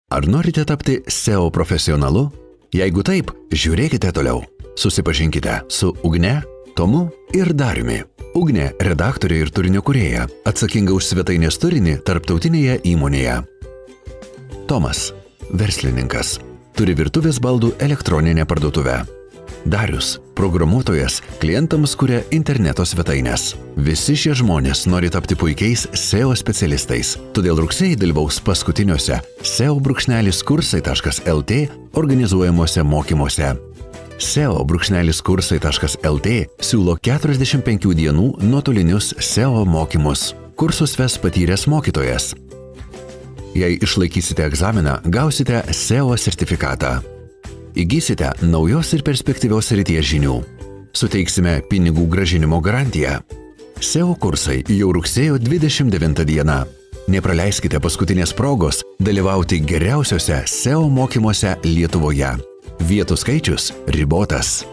Ar norite tapti SEO profesionalu? Jeigu taip, žiūrėkite toliau. Susipažinkite su Ugne, Tomu ir Dariumi. Ugnė – redaktorė ir turinio kūrėja, atsakinga už svetainės turinį tarptautinėje įmonėje. Tomas – verslininkas, turi virtuvės baldų elektroninę parduotuvę. Darius – programuotojas, klientams kuria interneto svetainės. Visi šie žmonės nori tapti puikiais SEO specialistais, todėl rugsėjį dalyvaus paskutiniuose SEO-kursai.lt organizuojamuose mokymuose. SEO-kursai.lt siūlo 45 dienų nuotolinius SEO mokymus. Kursus ves patyręs mokytojas. Jei išlaikysite egzaminą, gausite SEO sertifikatą. Įgysite naujos ir perspektyvios srities žinių. Suteiksime pinigų grąžinimo garantiją. SEO kursai jau rugsėjo 29 dieną. Nepraleiskite paskutinės progos dalyvauti geriausiuose SEO mokymuose Lietuvoje. Vietų skaičius ribotas.